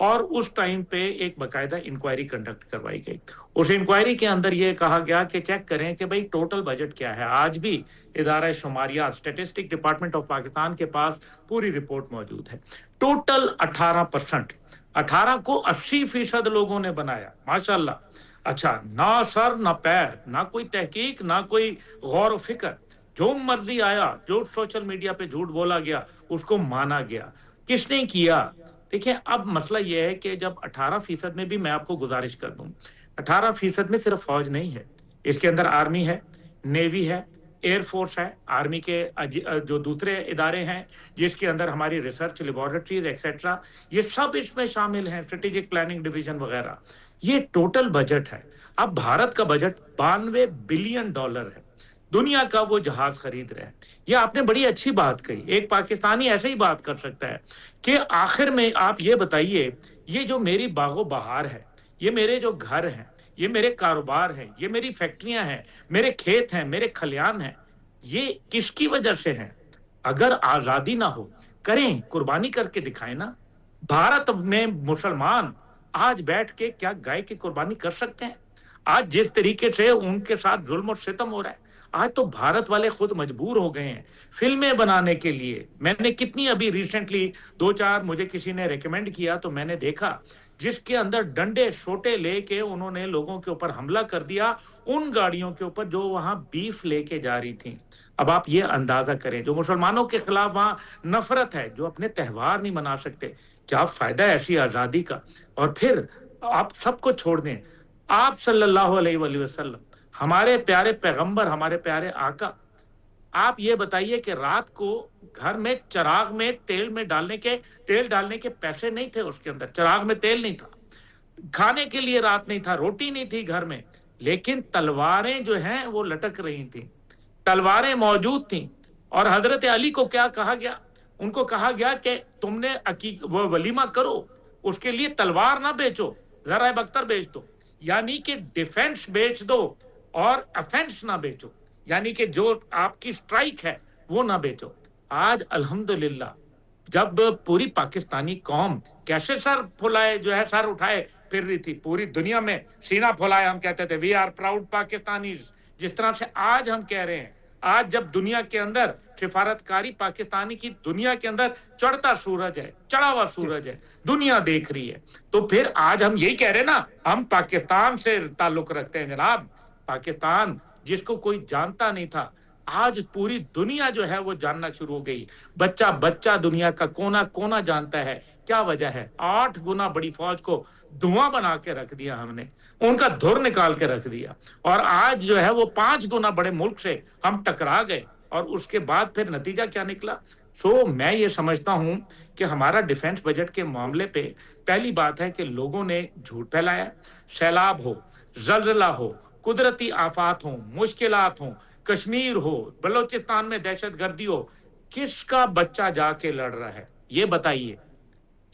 اور اس ٹائم پہ ایک باقاعدہ انکوائری کنڈکٹ کروائی گئی. اس انکوائری کے اندر یہ کہا گیا کہ چیک کریں کہ بھئی ٹوٹل بجٹ کیا ہے. آج بھی ادارہ شماریات اسٹیٹسٹک ڈپارٹمنٹ آف پاکستان کے پاس پوری رپورٹ موجود ہے. ٹوٹل 18%, 18 کو 80% لوگوں نے بنایا, ماشاءاللہ. اچھا, نہ سر نہ پیر, نہ کوئی تحقیق, نہ کوئی غور و فکر, جو مرضی آیا, جو سوشل میڈیا پہ جھوٹ بولا گیا اس کو مانا گیا. کس نے کیا؟ دیکھیں اب مسئلہ یہ ہے کہ جب 18% میں بھی میں آپ کو گزارش کر دوں, 18% میں صرف فوج نہیں ہے, اس کے اندر آرمی ہے, نیوی ہے, ایئر فورس ہے, آرمی کے جو دوسرے ادارے ہیں جس کے اندر ہماری ریسرچ لیبارٹریز ایکسیٹرا, یہ سب اس میں شامل ہیں, اسٹریٹجک پلاننگ ڈویژن وغیرہ. یہ ٹوٹل بجٹ ہے. اب بھارت کا بجٹ $92 بلین ہے. دنیا کا وہ جہاز خرید رہے ہیں. یہ آپ نے بڑی اچھی بات کہی, ایک پاکستانی ایسے ہی بات کر سکتا ہے کہ آخر میں آپ یہ بتائیے, یہ جو میری باغ و بہار ہے, یہ میرے جو گھر ہیں, یہ میرے کاروبار ہیں, یہ میری فیکٹریاں ہیں, میرے کھیت ہیں, میرے کھلیان ہیں, یہ کس کی وجہ سے ہیں؟ اگر آزادی نہ ہو, کریں, قربانی کر کے دکھائیں نا. بھارت میں مسلمان آج بیٹھ کے کیا گائے کی قربانی کر سکتے ہیں؟ آج جس طریقے سے ان کے ساتھ ظلم اور ستم ہو رہا ہے, آج تو بھارت والے خود مجبور ہو گئے ہیں فلمیں بنانے کے لیے. میں نے کتنی ابھی ریسنٹلی 2-4 مجھے کسی نے ریکمینڈ کیا تو میں نے دیکھا جس کے اندر ڈنڈے شوٹے لے کے انہوں نے لوگوں کے اوپر حملہ کر دیا, ان گاڑیوں کے اوپر جو وہاں بیف لے کے جا رہی تھیں. اب آپ یہ اندازہ کریں, جو مسلمانوں کے خلاف وہاں نفرت ہے, جو اپنے تہوار نہیں منا سکتے, کیا فائدہ ہے ایسی آزادی کا؟ اور پھر آپ سب کو چھوڑ دیں, آپ صلی اللہ علیہ وآلہ وسلم, ہمارے پیارے پیغمبر, ہمارے پیارے آقا, آپ یہ بتائیے کہ رات کو گھر میں چراغ میں تیل ڈالنے کے پیسے نہیں تھے, اس کے اندر چراغ میں تیل نہیں تھا, کھانے کے لیے رات نہیں تھا, روٹی نہیں تھی گھر میں, لیکن تلواریں جو ہیں وہ لٹک رہی تھیں, تلواریں موجود تھیں. اور حضرت علی کو کیا کہا گیا؟ ان کو کہا گیا کہ تم نے وہ ولیمہ کرو, اس کے لیے تلوار نہ بیچو, ذرائع بختر بیچ دو, یعنی کہ ڈیفنس بیچ دو اور افینس نہ بیچو, یعنی کہ جو آپ کی سٹرائک ہے وہ نہ بیچو. آج الحمدللہ جب پوری پاکستانی قوم کیسے سر پھلائے جو ہے سر اٹھائے پھر رہی تھی, پوری دنیا میں سینہ پھلائے, ہم کہتے تھے وی آر پراؤڈ پاکستانیز, جس طرح سے آج ہم کہہ رہے ہیں. آج جب دنیا کے اندر سفارتکاری پاکستانی کی دنیا کے اندر چڑھتا سورج ہے, چڑھا ہوا سورج ہے, دنیا دیکھ رہی ہے, تو پھر آج ہم یہی کہہ رہے ہیں نا, ہم پاکستان سے تعلق رکھتے ہیں جناب. پاکستان جس کو کوئی جانتا نہیں تھا, آج پوری دنیا جو ہے وہ جاننا شروع ہو گئی. بچہ بچہ دنیا کا کونا کونا جانتا ہے. کیا وجہ ہے؟ 8 گنا بڑی فوج کو دھواں بنا کے رکھ دیا ہم نے, ان کا دھر نکال کے رکھ دیا, اور آج جو ہے وہ 5 گنا بڑے ملک سے ہم ٹکرا گئے, اور اس کے بعد پھر نتیجہ کیا نکلا؟ میں یہ سمجھتا ہوں کہ ہمارا ڈیفنس بجٹ کے معاملے پہ پہلی بات ہے کہ لوگوں نے جھوٹ پھیلایا. سیلاب ہو, زلزلہ ہو, قدرتی آفات ہوں, مشکلات ہوں, کشمیر ہو, بلوچستان میں دہشت گردی ہو, کس کا بچہ جا کے لڑ رہا ہے یہ بتائیے؟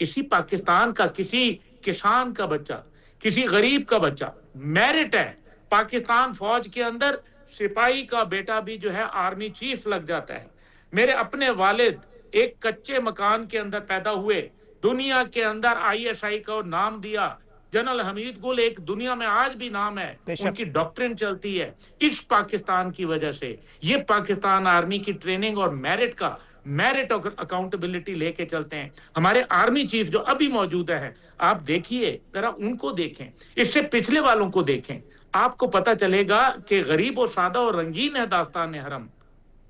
اسی پاکستان کا کسی کسان کا بچہ, کسی غریب کا بچہ. میرٹ ہے پاکستان فوج کے اندر سپاہی کا بیٹا بھی جو ہے آرمی چیف لگ جاتا ہے. میرے اپنے والد ایک کچے مکان کے اندر پیدا ہوئے, دنیا کے اندر ISI کو نام دیا, جنرل حمید گل ایک دنیا میں آج بھی نام ہے, ان کی ڈاکٹرن چلتی ہے اس پاکستان کی وجہ سے. یہ پاکستان آرمی کی ٹریننگ اور میرٹ اکاؤنٹیبلٹی لے کے چلتے ہیں. ہمارے آرمی چیف جو ابھی موجود ہے, آپ دیکھیے ذرا ان کو دیکھیں, اس سے پچھلے والوں کو دیکھیں, آپ کو پتہ چلے گا کہ غریب و سادہ اور رنگین ہے داستان حرم.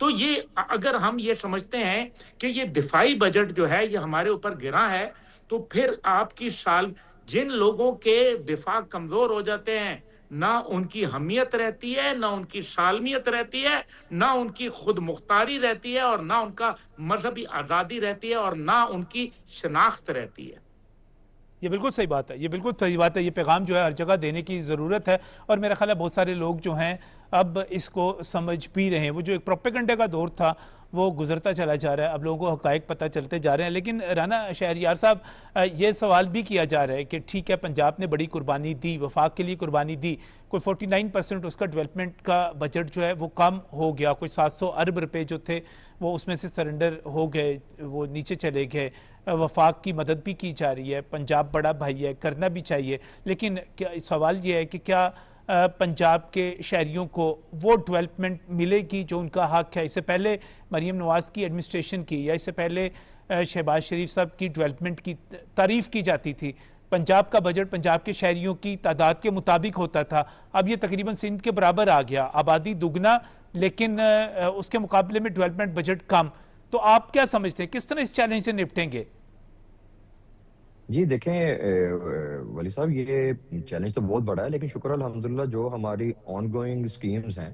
تو یہ اگر ہم یہ سمجھتے ہیں کہ یہ دفاعی بجٹ جو ہے یہ ہمارے اوپر گرا ہے، تو پھر آپ کی سال جن لوگوں کے دفاع کمزور ہو جاتے ہیں، نہ ان کی حمیت رہتی ہے، نہ ان کی سالمیت رہتی ہے، نہ ان کی خود مختاری رہتی ہے، اور نہ ان کا مذہبی آزادی رہتی ہے، اور نہ ان کی شناخت رہتی ہے۔ یہ بالکل صحیح بات ہے، یہ بالکل صحیح بات ہے، یہ پیغام جو ہے ہر جگہ دینے کی ضرورت ہے، اور میرا خیال ہے بہت سارے لوگ جو ہیں اب اس کو سمجھ بھی رہے ہیں۔ وہ جو ایک پروپیگنڈے کا دور تھا وہ گزرتا چلا جا رہا ہے، اب لوگوں کو حقائق پتہ چلتے جا رہے ہیں۔ لیکن رانا شہریار صاحب، یہ سوال بھی کیا جا رہا ہے کہ ٹھیک ہے پنجاب نے بڑی قربانی دی، وفاق کے لیے قربانی دی، کوئی 49% اس کا ڈیولپمنٹ کا بجٹ جو ہے وہ کم ہو گیا، کوئی 700 ارب روپے جو تھے وہ اس میں سے سرنڈر ہو گئے، وہ نیچے چلے گئے۔ وفاق کی مدد بھی کی جا رہی ہے، پنجاب بڑا بھائی ہے، کرنا بھی چاہیے، لیکن سوال یہ ہے کہ کیا پنجاب کے شہریوں کو وہ ڈیولپمنٹ ملے گی جو ان کا حق ہے؟ اس سے پہلے مریم نواز کی ایڈمنسٹریشن کی یا اس سے پہلے شہباز شریف صاحب کی ڈیولپمنٹ کی تعریف کی جاتی تھی، پنجاب کا بجٹ پنجاب کے شہریوں کی تعداد کے مطابق ہوتا تھا، اب یہ تقریباً سندھ کے برابر آ گیا، آبادی دگنا لیکن اس کے مقابلے میں ڈیولپمنٹ بجٹ کم۔ تو آپ کیا سمجھتے ہیں کس طرح اس چیلنج سے نپٹیں گے؟ جی دیکھیں ولی صاحب، یہ چیلنج تو بہت بڑا ہے، لیکن شکر الحمدللہ جو ہماری آن گوئنگ سکیمز ہیں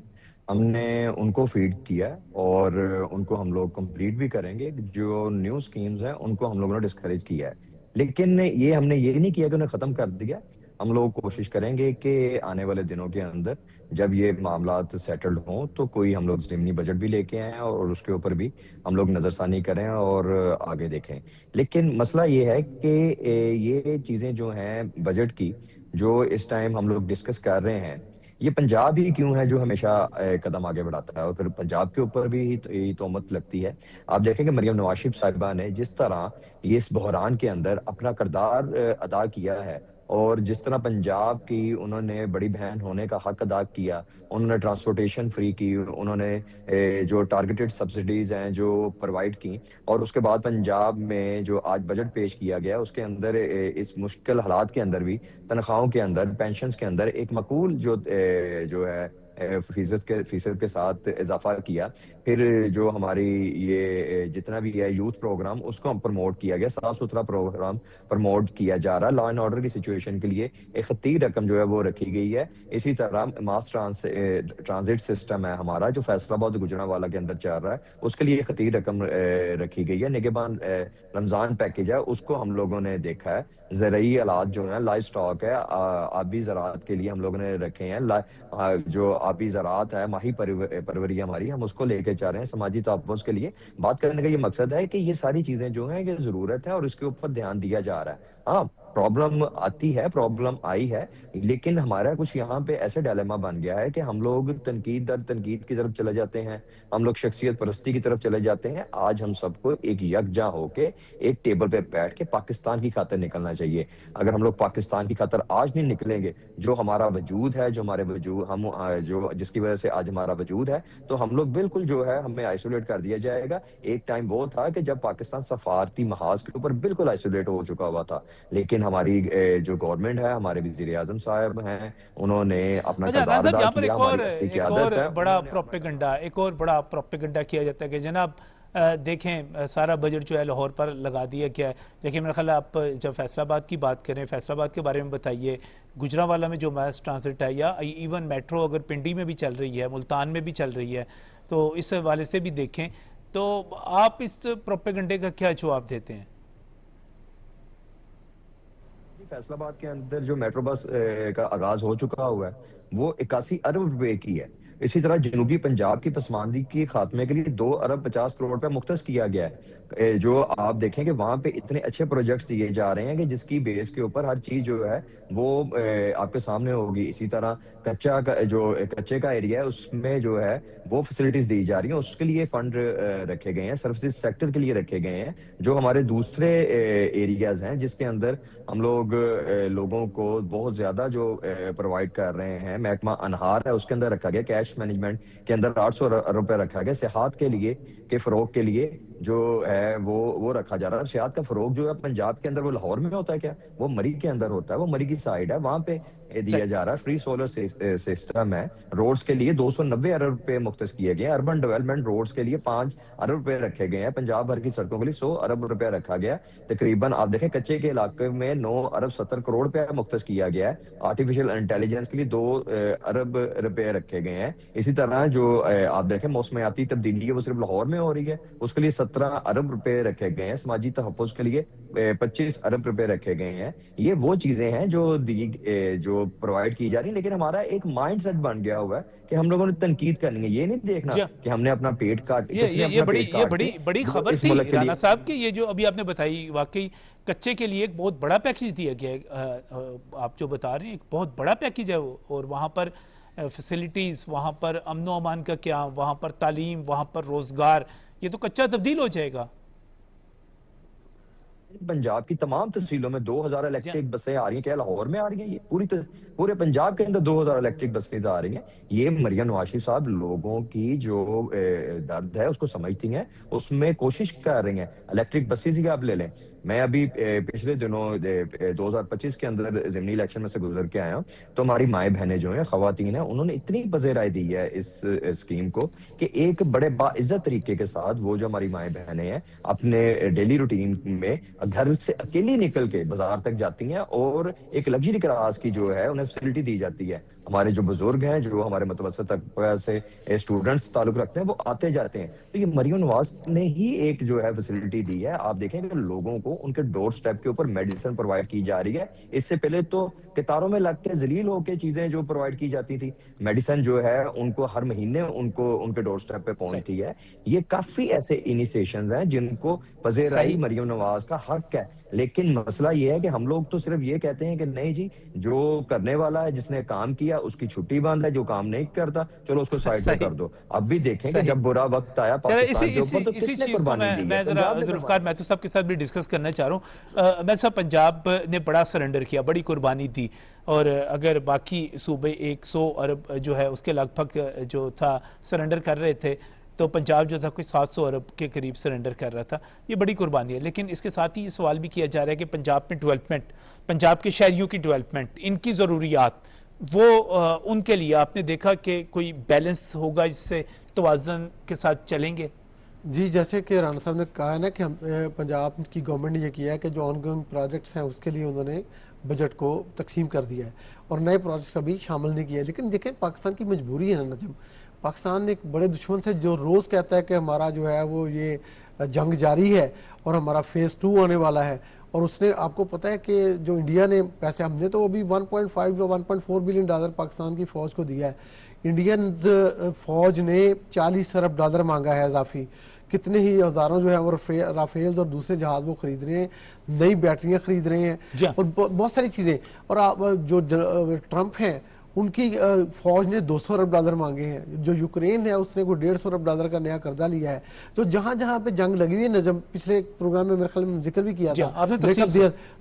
ہم نے ان کو فیڈ کیا اور ان کو ہم لوگ کمپلیٹ بھی کریں گے۔ جو نیو سکیمز ہیں ان کو ہم لوگوں نے ڈسکریج کیا ہے، لیکن یہ ہم نے یہ نہیں کیا کہ انہیں ختم کر دیا۔ ہم لوگ کوشش کریں گے کہ آنے والے دنوں کے اندر جب یہ معاملات سیٹلڈ ہوں تو کوئی ہم لوگ ضمنی بجٹ بھی لے کے آئیں اور اس کے اوپر بھی ہم لوگ نظر ثانی کریں اور آگے دیکھیں۔ لیکن مسئلہ یہ ہے کہ یہ چیزیں جو ہیں بجٹ کی جو اس ٹائم ہم لوگ ڈسکس کر رہے ہیں، یہ پنجاب ہی کیوں ہے جو ہمیشہ قدم آگے بڑھاتا ہے، اور پھر پنجاب کے اوپر بھی یہ تہمت لگتی ہے۔ آپ دیکھیں کہ مریم نواز شریف صاحبہ نے جس طرح یہ اس بحران کے اندر اپنا کردار ادا کیا ہے، اور جس طرح پنجاب کی انہوں نے بڑی بہن ہونے کا حق ادا کیا، انہوں نے ٹرانسپورٹیشن فری کی، انہوں نے جو ٹارگیٹڈ سبسڈیز ہیں جو پرووائڈ کی، اور اس کے بعد پنجاب میں جو آج بجٹ پیش کیا گیا اس کے اندر اس مشکل حالات کے اندر بھی تنخواہوں کے اندر، پینشنز کے اندر ایک معقول جو ہے فیصد کے ساتھ اضافہ کیا۔ پھر جو ہماری یہ جتنا بھی ہے یوتھ پروگرام اس کو پروموٹ کیا گیا، صاف ستھرا پروگرام پروموٹ کیا جا رہا، لا اینڈ آرڈر کی سچویشن کے لیے ایک خطی رقم جو ہے وہ رکھی گئی ہے۔ اسی طرح ماس ٹرانزٹ سسٹم ہے ہمارا جو فیصل آباد گجرانوالہ کے اندر چل رہا ہے، اس کے لیے خطی رقم رکھی گئی ہے۔ نگہبان رمضان پیکیج ہے اس کو ہم لوگوں نے دیکھا ہے۔ زرعی آلات جو ہیں، لائف سٹاک ہے، آبی زراعت کے لیے ہم لوگوں نے رکھے ہیں، جو آبی زراعت ہے، ماہی پروری ہماری، ہم اس کو لے کے چاہ رہے ہیں۔ سماجی تحفظ کے لیے بات کرنے کا یہ مقصد ہے کہ یہ ساری چیزیں جو ہیں یہ ضرورت ہے اور اس کے اوپر دھیان دیا جا رہا ہے۔ ہاں پرابلم آتی ہے، پرابلم آئی ہے، لیکن ہمارا کچھ یہاں پہ ایسے ڈائلیما بن گیا ہے کہ ہم لوگ تنقید در تنقید کی طرف چلے جاتے ہیں، ہم لوگ شخصیت پرستی کی طرف چلے جاتے ہیں۔ آج ہم سب کو ایک یکجا ہو کے ایک ٹیبل پہ بیٹھ کے پاکستان کی خاطر نکلنا چاہیے۔ اگر ہم لوگ پاکستان کی خاطر آج نہیں نکلیں گے، جو ہمارا وجود ہے، جو ہمارے وجود ہم جو جس کی وجہ سے آج ہمارا وجود ہے، تو ہم لوگ بالکل جو ہے ہمیں آئسولیٹ کر دیا جائے گا۔ ایک ٹائم وہ تھا کہ جب پاکستان سفارتی محاذ کے اوپر بالکل آئسولیٹ ہو چکا ہوا تھا، لیکن ہماری جو گورنمنٹ ہے، ہمارے وزیر اعظم صاحب ہیں، انہوں نے اپنا اچھا کردار رانا صاحب، ادا یہاں پر کیا، ہماری اصلی قیادت ہے۔ ایک اور بڑا پروپیگنڈا کیا جاتا ہے کہ جناب دیکھیں سارا بجٹ جو ہے لاہور پر لگا دیا گیا ہے، لیکن میرا خیال ہے آپ جب فیصل آباد کی بات کریں، فیصل آباد کے بارے میں بتائیے، گجرانوالہ میں جو میس ٹرانزٹ ہے یا ایون میٹرو اگر پنڈی میں بھی چل رہی ہے، ملتان میں بھی چل رہی ہے، تو اس حوالے سے بھی دیکھیں، تو آپ اس پروپیگنڈے کا کیا جواب دیتے ہیں؟ فیصل آباد کے اندر جو میٹرو بس کا آغاز ہو چکا ہوا ہے وہ 81 ارب روپے کی ہے۔ اسی طرح جنوبی پنجاب کی پسماندگی کے خاتمے کے لیے 2 ارب 50 کروڑ روپے مختص کیا گیا ہے۔ جو آپ دیکھیں کہ وہاں پہ اتنے اچھے پروجیکٹس دیے جا رہے ہیں کہ جس کی بیس کے اوپر ہر چیز جو ہے وہ آپ کے سامنے ہوگی۔ اسی طرح کچے کا ایریا ہے اس میں جو ہے وہ فیسلٹیز دی جا رہی ہیں، اس کے لیے فنڈ رکھے گئے ہیں، سروسز سیکٹر کے لیے رکھے گئے ہیں۔ جو ہمارے دوسرے ایریاز ہیں جس کے اندر ہم لوگوں کو بہت زیادہ جو پرووائڈ کر رہے ہیں، محکمہ انہار ہے اس کے اندر رکھا گیا، کیش مینجمنٹ کے اندر 800 روپے رکھا گیا، صحت کے لیے کے فروغ کے لیے جو ہے وہ رکھا جا رہا ہے. نفسیات کا فروغ جو ہے پنجاب کے اندر وہ لاہور میں ہوتا ہے کیا؟ وہ مری کے اندر ہوتا ہے, وہ مری کی سائڈ ہے, وہاں پہ دیا جا رہا ہے. فری سولر سسٹم ہے. روڈز کے لیے 290 ارب روپے مختص کیے گئے ہیں. اربن ڈیولپمنٹ روڈز کے لیے 5 ارب روپے رکھے گئے ہیں. پنجاب بھر کی سڑکوں کے لیے 100 ارب روپے رکھا گیا ہے. تقریباً آپ دیکھیں کچے کے علاقے میں 9 ارب 70 کروڑ روپے مختص کیا گیا ہے. آرٹیفیشل انٹیلیجنس کے لیے 2 ارب روپے رکھے گئے ہیں. اسی طرح جو آپ دیکھیں موسمیاتی تبدیلی ہے وہ صرف لاہور میں ہو رہی ہے, اس کے لیے 17 ارب روپے رکھے گئے ہیں. سماجی تحفظ کے لیے 25 ارب روپے رکھے گئے ہیں. یہ وہ چیزیں ہیں جو پرووائڈ کی جا رہی ہیں, لیکن ہمارا ایک مائنڈ سیٹ بن گیا ہوا ہے کہ ہم لوگوں نے تنقید کرنی ہے. یہ نہیں دیکھنا کہ ہم نے اپنا پیٹ کاٹ, یہ بڑی خبر تھی رانا صاحب کہ یہ جو ابھی آپ نے بتائی واقعی کچے کے لیے ایک بہت بڑا پیکیج دیا گیا ہے. آپ جو بتا رہے ہیں ایک بہت بڑا پیکیج ہے وہ, اور وہاں پر فیسلٹیز, وہاں پر امن و امان کا قیام, وہاں پر تعلیم, وہاں پر روزگار, یہ تو کچا تبدیل ہو جائے گا. پنجاب کی تمام تحصیلوں میں 2000 الیکٹرک بسیں آ رہی ہیں. کیا لاہور میں آ رہی ہیں؟ یہ پورے پنجاب کے اندر 2000 الیکٹرک بسیں آ رہی ہیں. یہ مریم نواز شریف صاحب لوگوں کی جو درد ہے اس کو سمجھتی ہیں, اس میں کوشش کر رہی ہیں. الیکٹرک بسیں ہی آپ لے لیں. میں ابھی پچھلے دنوں 2025 کے اندر ضمنی الیکشن میں سے گزر کے آیا ہوں, تو ہماری مائیں بہنیں جو ہیں, خواتین ہیں, انہوں نے اتنی پذیرائی دی ہے اس اسکیم کو کہ ایک بڑے باعزت طریقے کے ساتھ وہ جو ہماری مائیں بہنیں ہیں اپنے ڈیلی روٹین میں گھر سے اکیلی نکل کے بازار تک جاتی ہیں, اور ایک لگژری کلاس کی جو ہے انہیں فیسلٹی دی جاتی ہے. ہمارے جو بزرگ ہیں, جو ہمارے متوسط طبقہ سے اسٹوڈنٹس تعلق رکھتے ہیں, وہ آتے جاتے ہیں. تو یہ مریم نواز نے ہی ایک جو ہے فیسلٹی دی ہے. آپ دیکھیں کہ لوگوں کو ان کے ڈور سٹیپ کے اوپر میڈیسن پرووائڈ کی جا رہی ہے. اس سے پہلے تو قطاروں میں لگ کے ذلیل ہو کے چیزیں جو پرووائڈ کی جاتی تھی, میڈیسن جو ہے ان کو ہر مہینے ان کے ڈور سٹیپ پہ پہنچتی ہے. یہ کافی ایسے انیشیشنز ہیں جن کو پذیرائی مریم نواز کا حق ہے. لیکن مسئلہ یہ ہے کہ ہم لوگ تو صرف یہ کہتے ہیں کہ نہیں جی, جو کرنے والا ہے, جس نے کام کیا اس کی چھٹی بند ہے, جو کام نہیں کرتا چلو اس کو سائڈ پہ کر دو. اب بھی دیکھیں کہ جب برا وقت آیا پاکستان کے اوپر تو کس نے قربانی دی ہے؟ میں ذرا ذوالفقار مہتو صاحب کے ساتھ بھی ڈسکس کرنا چاہ رہا ہوں. میں صاحب پنجاب نے بڑا سرنڈر کیا, بڑی قربانی دی, اور اگر باقی صوبے 100 ارب جو ہے اس کے لگ بھگ جو تھا سرنڈر کر رہے تھے, تو پنجاب جو تھا کوئی 700 ارب کے قریب سرنڈر کر رہا تھا. یہ بڑی قربانی ہے. لیکن اس کے ساتھ ہی یہ سوال بھی کیا جا رہا ہے کہ پنجاب میں ڈیولپمنٹ, پنجاب کے شہریوں کی ڈیولپمنٹ, ان کی ضروریات, وہ ان کے لیے آپ نے دیکھا کہ کوئی بیلنس ہوگا, اس سے توازن کے ساتھ چلیں گے؟ جی, جیسے کہ رانا صاحب نے کہا ہے نا کہ پنجاب کی گورنمنٹ نے یہ کیا ہے کہ جو آن گوئنگ پروجیکٹس ہیں اس کے لیے انہوں نے بجٹ کو تقسیم کر دیا ہے, اور نئے پروجیکٹس ابھی شامل نہیں کیا ہے. لیکن دیکھیں پاکستان کی مجبوری ہے نا نجم, پاکستان ایک بڑے دشمن سے جو روز کہتا ہے کہ ہمارا جو ہے وہ یہ جنگ جاری ہے اور ہمارا فیز 2 آنے والا ہے, اور اس نے آپ کو پتہ ہے کہ جو انڈیا نے پیسے, ہم نے تو ابھی 1.5 یا 1.4 بلین ڈالر پاکستان کی فوج کو دیا ہے, انڈین فوج نے 40 ارب ڈالر مانگا ہے اضافی. کتنے ہی ہزاروں جو ہے وہ رافیلز اور دوسرے جہاز وہ خرید رہے ہیں, نئی بیٹریاں خرید رہے ہیں, اور بہت ساری چیزیں. اور جو ٹرمپ ہیں ان کی فوج نے 200 ارب ڈالر مانگے ہیں. جو یوکرین ہے اس نے کوئی 150 ارب ڈالر کا نیا قرضہ لیا ہے. تو جہاں جہاں پہ جنگ لگی ہوئی ہے, نجم پچھلے پروگرام میں میرے خیال میں ذکر بھی کیا تھا,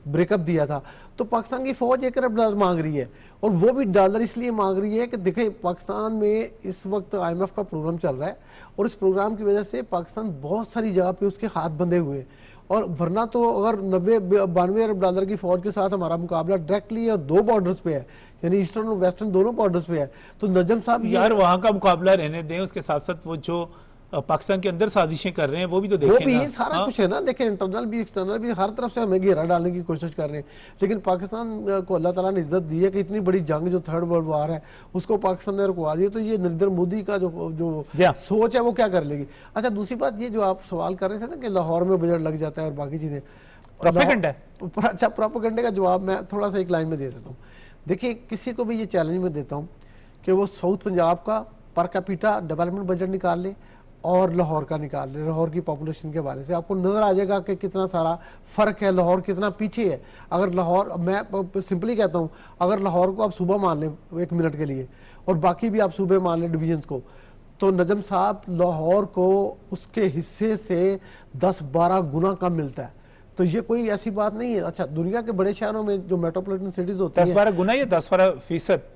بریک اپ دیا تھا, تو پاکستان کی فوج 1 ارب ڈالر مانگ رہی ہے, اور وہ بھی ڈالر اس لیے مانگ رہی ہے کہ دیکھیں پاکستان میں اس وقت IMF کا پروگرام چل رہا ہے, اور اس پروگرام کی وجہ سے پاکستان بہت ساری جگہ پہ اس کے ہاتھ بندھے ہوئے ہیں. اور ورنہ تو اگر 92 ارب ڈالر کی فوج کے ساتھ ہمارا مقابلہ ڈائریکٹلی اور 2 بارڈرز پہ ہے, یعنی ایسٹرن اور ویسٹرن دونوں بارڈرز پہ ہے, تو نجم صاحب یار وہاں کا مقابلہ رہنے دیں, اس کے ساتھ ساتھ وہ جو پاکستان کے اندر سازشیں کر رہے ہیں وہ بھی تو دیکھیں, وہ بھی سارا کچھ ہے نا. دیکھیں انٹرنل بھی ایکسٹرنل بھی ہر طرف سے ہمیں گھیرا ڈالنے کی کوشش کر رہے ہیں. لیکن پاکستان کو اللہ تعالیٰ نے عزت دی ہے کہ اتنی بڑی جنگ جو 3rd ورلڈ وار ہے اس کو پاکستان نے رکوا دیا, تو یہ نریندر مودی کا جو سوچ ہے وہ کیا کر لے گی. اچھا دوسری بات یہ جو آپ سوال کر رہے تھے نا کہ لاہور میں بجٹ لگ جاتا ہے اور باقی چیزیں, پروپیگنڈا. اچھا پروپیگنڈے کا جواب میں تھوڑا سا ایک لائن میں دے دیتا ہوں. دیکھیں کسی کو بھی یہ چیلنج میں دیتا ہوں کہ وہ ساؤتھ پنجاب کا پر کیپیٹا ڈیولپمنٹ بجٹ نکال لے اور لاہور کا نکال لے. لاہور کی پاپولیشن کے بارے سے آپ کو نظر آ جائے گا کہ کتنا سارا فرق ہے, لاہور کتنا پیچھے ہے. اگر لاہور, میں سمپلی کہتا ہوں, اگر لاہور کو آپ صوبہ مان لیں 1 منٹ کے لیے اور باقی بھی آپ صوبے مان لیں ڈویژنز کو, تو نجم صاحب لاہور کو اس کے حصے سے 10-12 گنا کم ملتا ہے. تو یہ کوئی ایسی بات نہیں ہے. اچھا دنیا کے بڑے شہروں میں جو میٹروپولیٹن سٹیز ہوتی ہیں 10-12 گنا یا 10-12%؟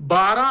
12